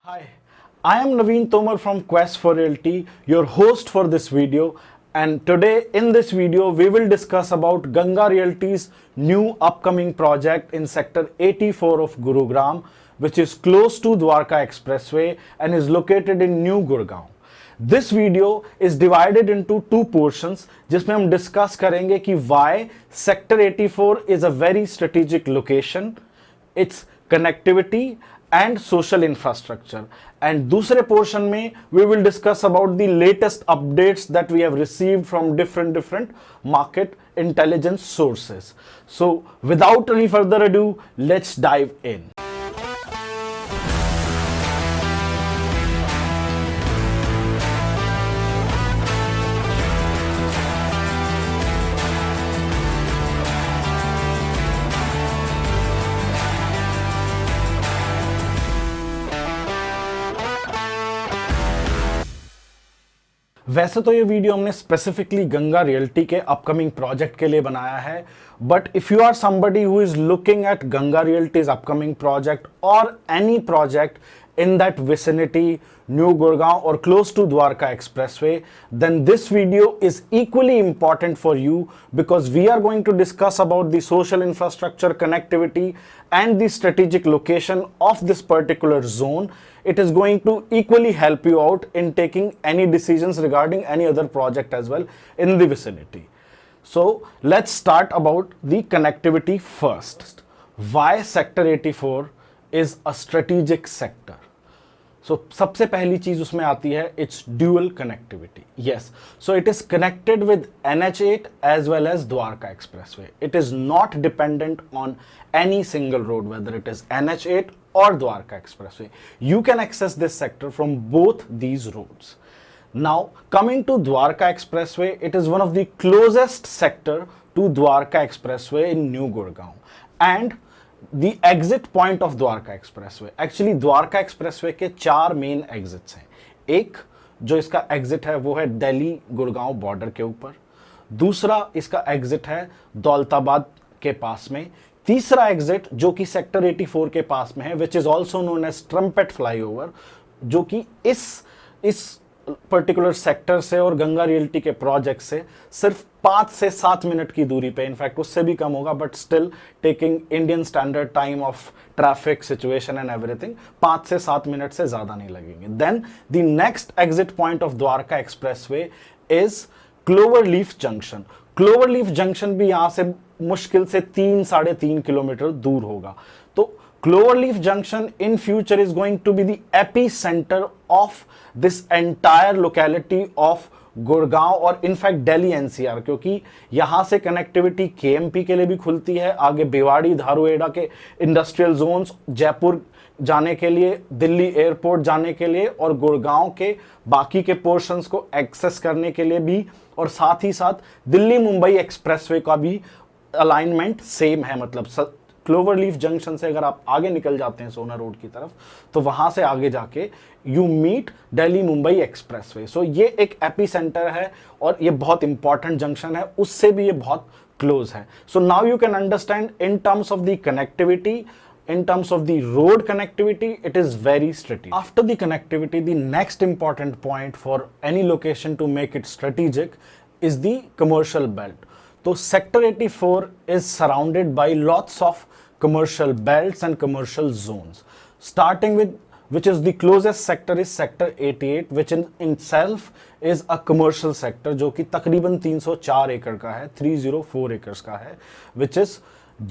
Hi, I am Naveen Tomar from Quest for Realty, your host for this video. And today in this video, we will discuss about Ganga Realty's new upcoming project in sector 84 of Gurugram, which is close to Dwarka Expressway and is located in New Gurgaon. This video is divided into two portions जिसमें हम discuss करेंगे कि why sector 84 is a very strategic location, its connectivity and social infrastructure. And दूसरे portion में we will discuss about the latest updates that we have received from different market intelligence sources. So without any further ado, let's dive in. वैसे तो ये video हमने specifically Ganga realty के upcoming project के लिए बनाया है, but if you are somebody who is looking at Ganga realty's upcoming project और any project in that vicinity, New Gurgaon or close to Dwarka Expressway, then this video is equally important for you because we are going to discuss about the social infrastructure, connectivity and the strategic location of this particular zone. It is going to equally help you out in taking any decisions regarding any other project as well in the vicinity. So let's start about the connectivity first. Why Sector 84 is a strategic sector? So सबसे पहली चीज उसमें आती है it's dual connectivity. Yes, so it is connected with NH8 as well as Dwarka Expressway. It is not dependent on any single road, whether it is NH8 or Dwarka Expressway. You can access this sector from both these roads. Now coming to Dwarka Expressway, it is one of the closest sector to Dwarka Expressway in New Gurgaon and the exit point of Dwarka Expressway. Actually Dwarka Expressway के चार main exits हैं. एक जो इसका exit है वो है Delhi Gurgaon border के ऊपर. दूसरा इसका एग्जिट है दौलताबाद के पास में. तीसरा एग्जिट जो कि सेक्टर 84 के पास में है, which is also known as trumpet flyover, जो कि इस पर्टिकुलर सेक्टर से और गंगा रियल्टी के प्रोजेक्ट से सिर्फ 5 से 7 मिनट की दूरी पे, इनफैक्ट उससे भी कम होगा, but still taking Indian standard time of traffic situation and everything 5 से 7 मिनट से ज्यादा नहीं लगेंगे. Then the next exit point of Dwarka expressway is cloverleaf junction. Cloverleaf junction भी यहां से मुश्किल से 3-3.5 किलोमीटर दूर होगा. तो Cloverleaf Junction in future is going to be the epicenter of this entire locality of Gurgaon और इनफैक्ट दिल्ली NCR, क्योंकि यहां से कनेक्टिविटी KMP के लिए भी खुलती है, आगे भिवाड़ी धारूहेड़ा के इंडस्ट्रियल जोन्स, जयपुर जाने के लिए, दिल्ली एयरपोर्ट जाने के लिए और गुड़गांव के बाकी के पोर्शंस को एक्सेस करने के लिए भी, और साथ ही साथ दिल्ली मुंबई एक्सप्रेसवे का भी अलाइनमेंट सेम है. मतलब क्लोवरलीफ जंक्शन से अगर आप आगे निकल जाते हैं सोना रोड की तरफ, तो वहां से आगे जाके you meet Delhi Mumbai expressway. So ये एक एपी सेंटर है और ये बहुत इंपॉर्टेंट जंक्शन है, उससे भी ये बहुत क्लोज है. So now you can understand in terms of the connectivity, in terms of the road connectivity, it is very strategic. After the connectivity, the next important point for any location to make it strategic is the commercial belt. So sector 84 is surrounded by lots of commercial belts and commercial zones, starting with which is the closest sector is sector 88, which in itself is a commercial sector जो कि तकरीबन 304 एकड़ का है, 304 acres का है, which is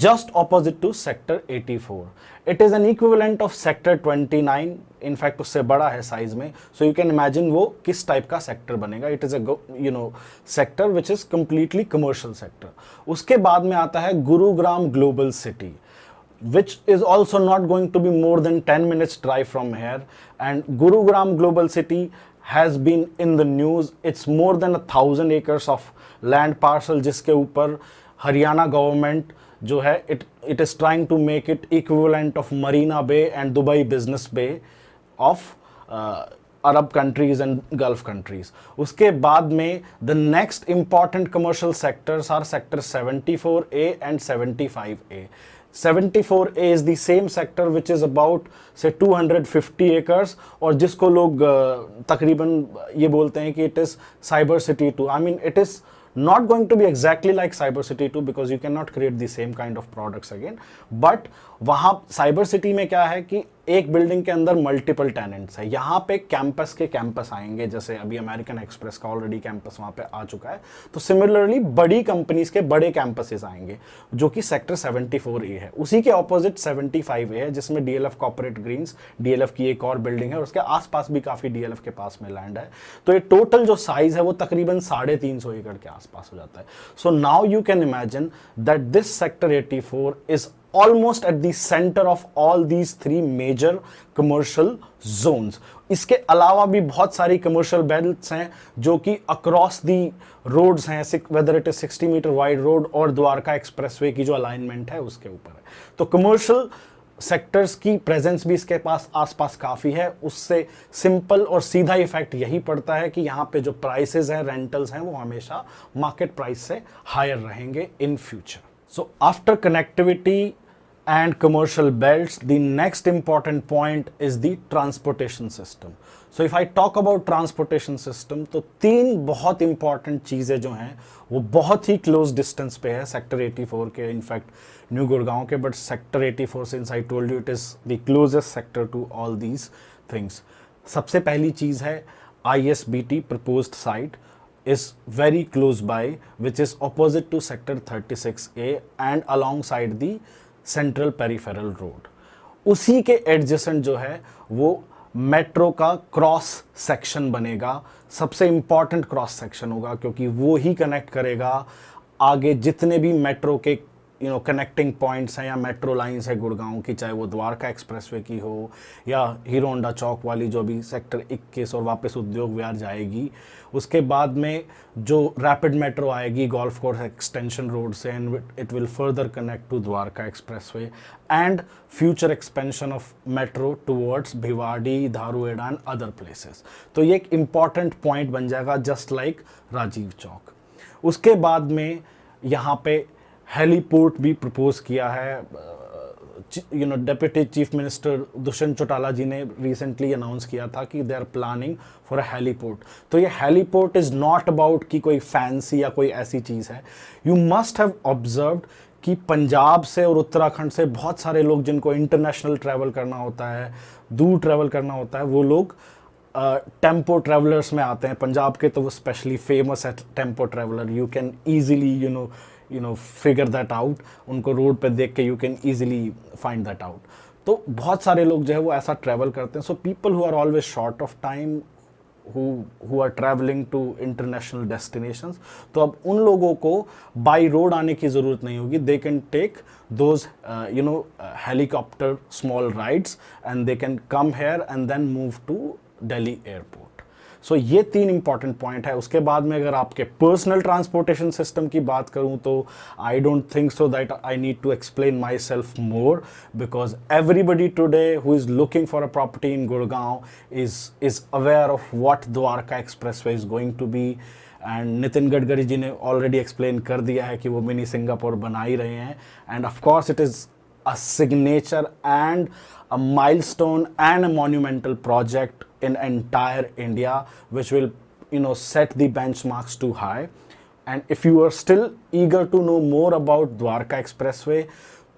just opposite to sector 84. It is an equivalent of sector 29, in fact उससे बड़ा है साइज में. So you can imagine वो किस टाइप का सेक्टर बनेगा. It is a sector which is completely commercial sector. उसके बाद में आता है Gurugram global city, which is also not going to be more than 10 minutes drive from here. And Gurugram Global City has been in the news. It's more than 1,000 acres of land parcel जिसके ऊपर Haryana government जो है it is trying to make it equivalent of Marina Bay and Dubai Business Bay of Arab countries and Gulf countries. उसके बाद में the next important commercial sectors are sector 74A and 75A. 74A is the same sector which is about say 250 acres और जिसको लोग तकरीबन ये बोलते हैं कि it is Cyber City 2. I mean it is not going to be exactly like Cyber City 2 because you cannot create the same kind of products again. But वहाँ Cyber City में क्या है कि एक बिल्डिंग के अंदर मल्टीपल टेनेंट्स है. यहाँ पे कैंपस के कैंपस आएंगे, जैसे अभी अमेरिकन एक्सप्रेस का ऑलरेडी कैंपस वहाँ पे आ चुका है. तो सिमिलरली बड़ी कंपनीज के बड़े कैंपसेस आएंगे जो कि सेक्टर 74A है. उसी के ऑपोजिट 75A है जिसमें DLF कॉर्पोरेट ग्रीन्स, DLF की एक और बिल्डिंग है और उसके आसपास भी काफी DLF के पास में लैंड है. तो ये टोटल जो साइज है वो तकरीबन 350 एकड़ के आसपास हो जाता है. So now you can imagine that this sector 84 is almost at the center of all these three major commercial zones. इसके अलावा भी बहुत सारी commercial belts हैं जो कि across the roads हैं, whether it is 60 meter wide road और द्वारका एक्सप्रेसवे की जो अलाइनमेंट है उसके ऊपर है. तो commercial सेक्टर्स की प्रेजेंस भी इसके पास आसपास काफ़ी है. उससे सिंपल और सीधा इफेक्ट यही पड़ता है कि यहाँ पे जो प्राइसेस हैं, रेंटल्स हैं, वो हमेशा मार्केट प्राइस से हायर रहेंगे in future. So after connectivity and commercial belts, the next important point is the transportation system. So if I talk about transportation system, तो तीन बहुत important चीज़ें जो हैं वो बहुत ही close distance पे है सेक्टर 84 के, इनफैक्ट न्यू गुड़गांव के. But sector 84 since I told you it is the closest sector to all these things. सबसे पहली चीज़ है ISBT proposed site is very close by, which is opposite to sector 36A and alongside the central peripheral road. उसी के adjacent जो है वो metro का cross section बनेगा. सबसे इंपॉर्टेंट क्रॉस सेक्शन होगा क्योंकि वो ही कनेक्ट करेगा आगे जितने भी मेट्रो के कनेक्टिंग पॉइंट्स हैं या मेट्रो लाइंस है गुड़गांव की, चाहे वो द्वारका एक्सप्रेसवे की हो या हीरो होंडा चौक वाली जो भी सेक्टर 21 और वापस उद्योग विहार जाएगी. उसके बाद में जो रैपिड मेट्रो आएगी गोल्फ कोर्स एक्सटेंशन रोड से, and it will further connect to Dwarka expressway and future expansion of metro towards Bhiwadi, Dharuhera and other places. तो ये एक इम्पॉर्टेंट पॉइंट बन जाएगा जस्ट लाइक राजीव चौक. उसके बाद में यहाँ पे हेलीपोर्ट भी प्रपोज किया है. Deputy chief minister Dushyant Chautala ji ने रिसेंटली अनाउंस किया था कि they are planning for a heliport. तो ये हेलीपोर्ट इज़ नॉट अबाउट कि कोई फैंसी या कोई ऐसी चीज़ है. यू मस्ट हैव ऑब्जर्व्ड कि पंजाब से और उत्तराखंड से बहुत सारे लोग जिनको इंटरनेशनल ट्रैवल करना होता है, दूर ट्रैवल करना होता है, वो लोग टेम्पो ट्रैवलर्स में आते हैं. पंजाब के तो वो स्पेशली फेमस है tempo traveller. You can easily figure that out. उनको रोड पे देख के you can easily find that out. तो बहुत सारे लोग जो है वो ऐसा ट्रैवल करते हैं. So people who are always short of time, who are traveling to international destinations, तो अब उन लोगों को बाई रोड आने की ज़रूरत नहीं होगी. They can take those helicopter small rides and they can come here and then move to Delhi airport. सो ये तीन इंपॉर्टेंट पॉइंट है. उसके बाद में अगर आपके पर्सनल ट्रांसपोर्टेशन सिस्टम की बात करूं तो I don't think so that I need to explain myself more, because everybody today who is looking for a property in Gurgaon is aware of what Dwarka expressway is going to be. And Nitin Gadkari ji ने already explain कर दिया है कि वो mini Singapore बना ही रहे हैं. End of course it is a signature and a milestone and a monumental project in entire India, which will set the benchmarks too high. And if you are still eager to know more about Dwarka Expressway,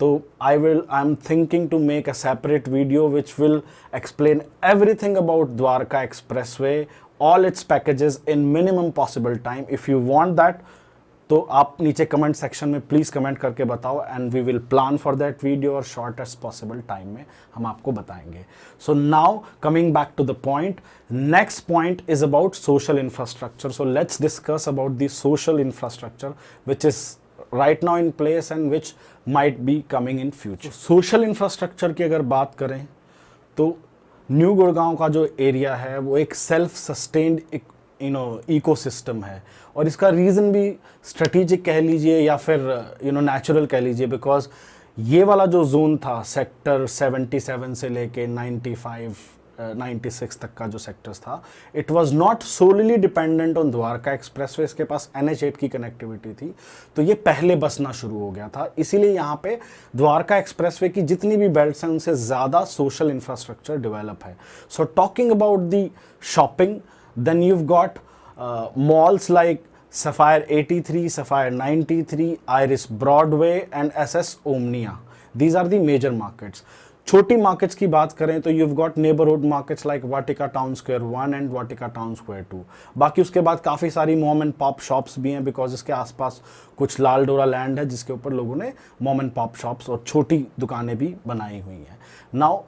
so I'm thinking to make a separate video which will explain everything about Dwarka Expressway, all its packages in minimum possible time. If you want that, तो आप नीचे comment section में please comment करके बताओ and we will plan for that video और shortest possible time में हम आपको बताएंगे. So now coming back to the point, next point is about social infrastructure. So let's discuss about the social infrastructure which is right now in place and which might be coming in future. Social infrastructure की अगर बात करें तो new Gurgaon का जो area है वो एक सेल्फ सस्टेन्ड इकोसिस्टम है. और इसका रीज़न भी स्ट्रेटेजिक कह लीजिए या फिर नेचुरल कह लीजिए, बिकॉज ये वाला जो जोन था सेक्टर 77 से लेके 95 96 तक का जो सेक्टर्स था, it was not सोलिली dependent on Dwarka expressway, इसके पास NH8 की कनेक्टिविटी थी, तो ये पहले बसना शुरू हो गया था। इसीलिए यहाँ पे द्वारका एक्सप्रेसवे की जितनी भी बेल्ट्स हैं उनसे ज़्यादा सोशल इंफ्रास्ट्रक्चर डेवलप है। So talking about the shopping, then you've got malls like Sapphire 83, Sapphire 93, Iris Broadway and SS Omnia. These are the major markets. छोटी मार्केट्स की बात करें तो you've got neighborhood markets like Vatika Town Square 1 and Vatika Town Square 2. बाकी उसके बाद काफ़ी सारी मॉम एंड पॉप शॉप्स भी हैं, बिकॉज इसके आसपास कुछ लाल डोरा लैंड है जिसके ऊपर लोगों ने मॉम एंड पॉप शॉप्स और छोटी दुकानें भी बनाई हुई हैं। Now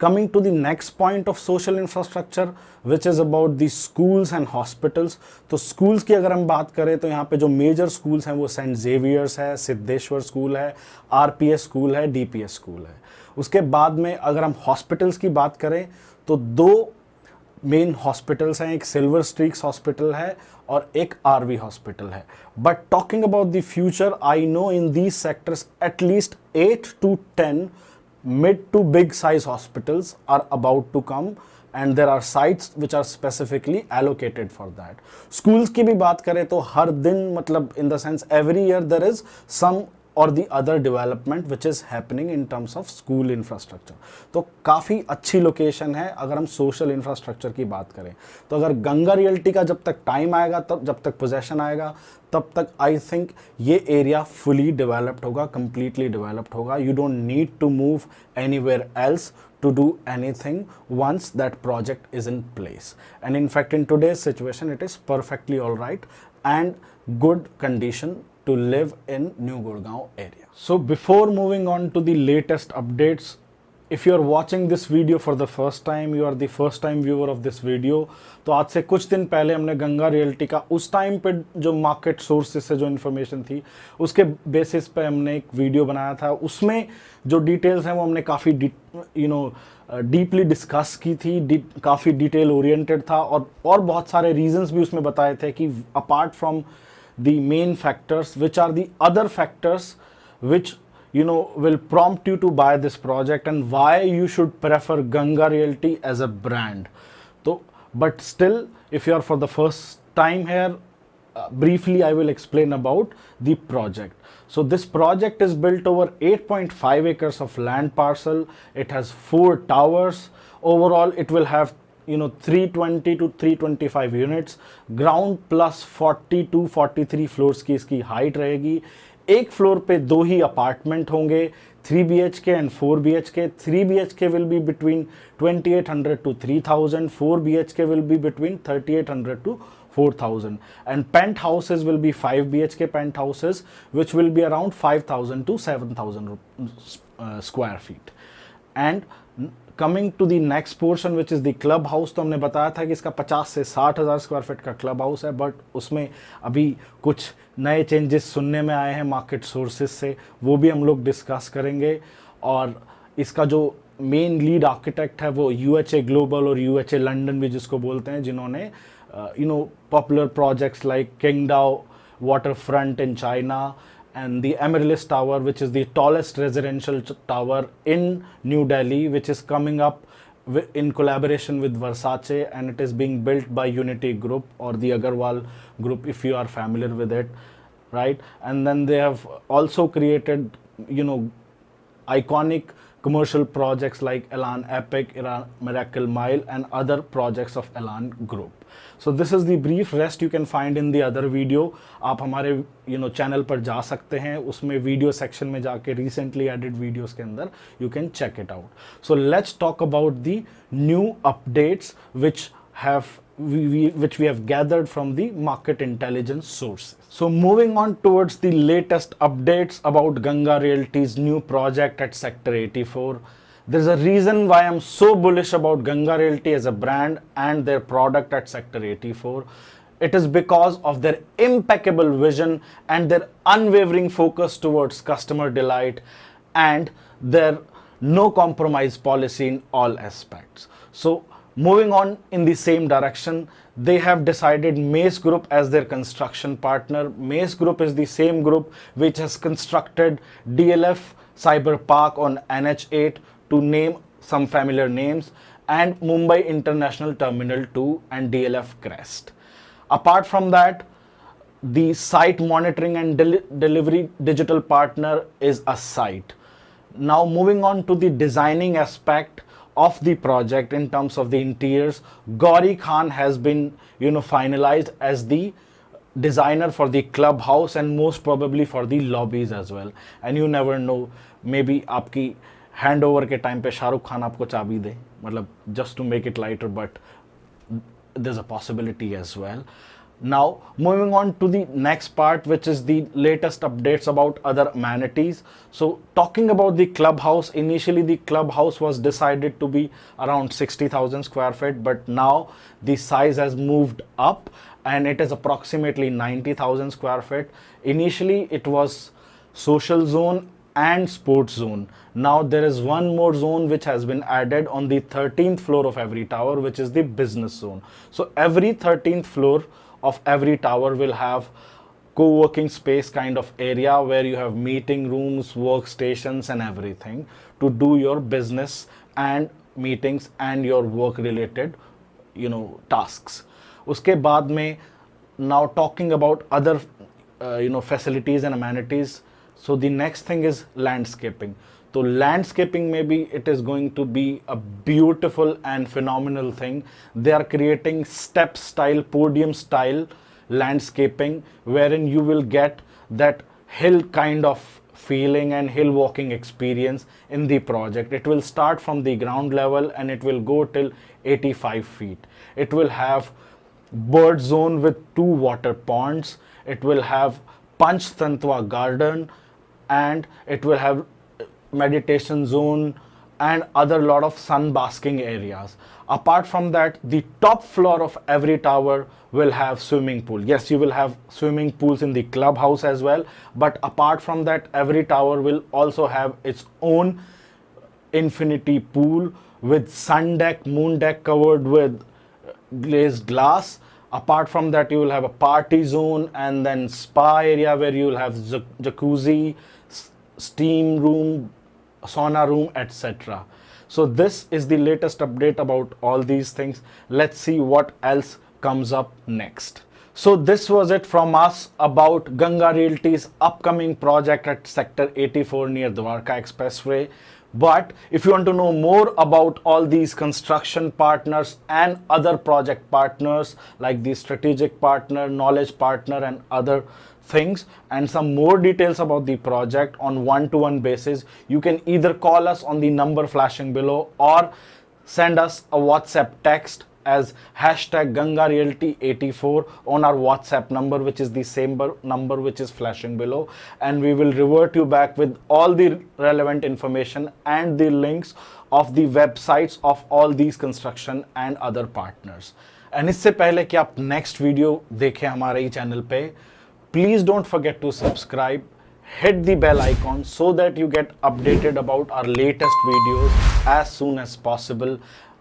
coming to the next point of social infrastructure, which is about the schools and hospitals. तो schools की अगर हम बात करें तो यहाँ पे जो major schools हैं वो सेंट जेवियर्स है, सिद्धेश्वर स्कूल है, RPS स्कूल है, DPS स्कूल है। उसके बाद में अगर हम हॉस्पिटल्स की बात करें तो दो मेन हॉस्पिटल्स हैं, एक सिल्वर स्ट्रीक्स हॉस्पिटल है और एक RV हॉस्पिटल है। But talking about the future, I know in these sectors at least 8 to 10 mid to big size hospitals are about to come and there are sites which are specifically allocated for that. Schools की भी बात करें तो हर दिन मतलब in the sense every year there is some or the other development which is happening in terms of school infrastructure. तो काफ़ी अच्छी लोकेशन है अगर हम सोशल इंफ्रास्ट्रक्चर की बात करें। तो अगर गंगा रियल्टी का जब तक टाइम आएगा, तब जब तक पोजेशन आएगा, तब तक आई थिंक ये एरिया फुली डेवलप्ड होगा, कंप्लीटली डेवलप्ड होगा। You don't need to move anywhere else to do anything once that project is in place. And in fact, in today's situation, it is perfectly all right and good condition to live in New Gurgaon area. So before moving on to the latest updates, if you are watching this video for the first time, you are the first time viewer of this video, तो आज से कुछ दिन पहले हमने Ganga realty का उस time पे जो मार्केट सोर्सेस से जो इन्फॉर्मेशन थी उसके बेसिस पे हमने एक वीडियो बनाया था। उसमें जो डिटेल्स हैं वो हमने काफ़ी डीपली डिस्कस की थी, काफ़ी डिटेल ओरिएंटेड था और बहुत सारे रीजंस भी उसमें बताए थे कि apart from the main factors which are the other factors which will prompt you to buy this project and why you should prefer Ganga Realty as a brand. So but still, if you are for the first time here, briefly I will explain about the project. So this project is built over 8.5 acres of land parcel. It has 4 towers. Overall it will have 320 to 325 units, ground plus 40 to 43 floors की इसकी height रहेगी। एक floor पे 2 ही apartment होंगे, 3 BHK and 4 BHK। 3 BHK will be between 2800 to 3000, 4 BHK will be between 3800 to 4000 and penthouses will be 5 BHK penthouses which will be around 5000 to 7000 square feet. And coming to the next portion which is the club house, तो हमने बताया था कि इसका 50 से 60 हज़ार square feet का club house है, बट उसमें अभी कुछ नए चेंजेस सुनने में आए हैं मार्केट सोर्सेज से, वो भी हम लोग डिस्कस करेंगे। और इसका जो मेन लीड आर्किटेक्ट है वो UHA ग्लोबल और UHA लंदन भी जिसको बोलते हैं, जिन्होंने popular projects like Qingdao waterfront in China and the Amaryllis Tower, which is the tallest residential tower in New Delhi, which is coming up in collaboration with Versace, and it is being built by Unity Group or the Agarwal Group, if you are familiar with it, right? And then they have also created, iconic commercial projects like Elan Epic, Elan Miracle Mile, and other projects of Elan Group. So this is the brief, rest you can find in the other video. आप हमारे channel पर जा सकते हैं, उसमें video section में जाके recently added videos के अंदर you can check it out. So let's talk about the new updates which we have gathered from the market intelligence sources. So moving on towards the latest updates about Ganga Realty's new project at Sector 84. There's a reason why I'm so bullish about Ganga Realty as a brand and their product at Sector 84. It is because of their impeccable vision and their unwavering focus towards customer delight and their no compromise policy in all aspects. So moving on in the same direction, they have decided Mace Group as their construction partner. Mace Group is the same group which has constructed DLF Cyber Park on NH8, to name some familiar names, and Mumbai International Terminal 2 and DLF Crest. Apart from that, the site monitoring and delivery digital partner is a site. Now moving on to the designing aspect of the project in terms of the interiors, Gauri Khan has been finalized as the designer for the clubhouse and most probably for the lobbies as well. And you never know, maybe आपकी handover के time पे शाहरुख खान आपको चाबी दे, मतलब just to make it lighter, but there's a possibility as well. Now moving on to the next part, which is the latest updates about other amenities. So talking about the clubhouse, initially the clubhouse was decided to be around 60,000 square feet, but now the size has moved up and it is approximately 90,000 square feet. Initially it was social zone and sports zone. Now there is one more zone which has been added on the 13th floor of every tower, which is the business zone. So every 13th floor of every tower will have co-working space kind of area where you have meeting rooms, workstations and everything to do your business and meetings and your work related tasks. Uske baad mein, now talking about other facilities and amenities. So the next thing is landscaping. So landscaping, maybe it is going to be a beautiful and phenomenal thing. They are creating step style, podium style landscaping wherein you will get that hill kind of feeling and hill walking experience in the project. It will start from the ground level and it will go till 85 feet. It will have bird zone with 2 water ponds. It will have Panch Tantwa garden and it will have meditation zone and other lot of sun basking areas. Apart from that, the top floor of every tower will have swimming pool. Yes, you will have swimming pools in the clubhouse as well, but apart from that, every tower will also have its own infinity pool with sun deck, moon deck covered with glazed glass. Apart from that, you will have a party zone and then spa area where you will have jacuzzi, steam room, sauna room, etc. So this is the latest update about all these things. Let's see what else comes up next. So this was it from us about Ganga Realty's upcoming project at Sector 84 near Dwarka Expressway. But if you want to know more about all these construction partners and other project partners like the strategic partner, knowledge partner and other things and some more details about the project on one-to-one basis, you can either call us on the number flashing below or send us a WhatsApp text as hashtag Ganga Realty 84 on our WhatsApp number, which is the same number which is flashing below, and we will revert you back with all the relevant information and the links of the websites of all these construction and other partners. And इससे पहले कि आप next video देखें हमारे ही channel पे, please don't forget to subscribe, hit the bell icon so that you get updated about our latest videos as soon as possible.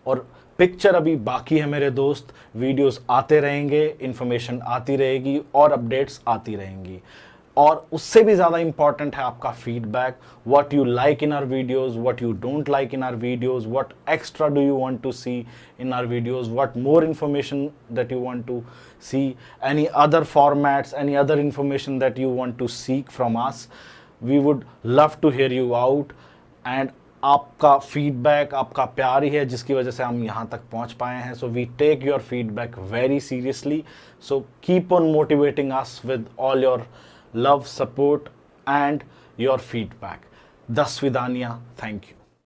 और picture अभी बाकी है मेरे दोस्त, वीडियोस आते रहेंगे, इंफॉर्मेशन आती रहेगी और अपडेट्स आती रहेंगी. और उससे भी ज़्यादा इंपॉर्टेंट है आपका feedback, what you like in our videos, what you don't like in our videos, what extra do you want to see in our videos, what more information that you want to see, any other formats, any other information that you want to seek from us. We would love to hear you out, and आपका feedback, आपका प्यार ही है जिसकी वजह से हम यहाँ तक पहुँच पाए हैं. So we take your feedback very seriously. So keep on motivating us with all your love, support and your feedback. दस विदानिया. Thank you.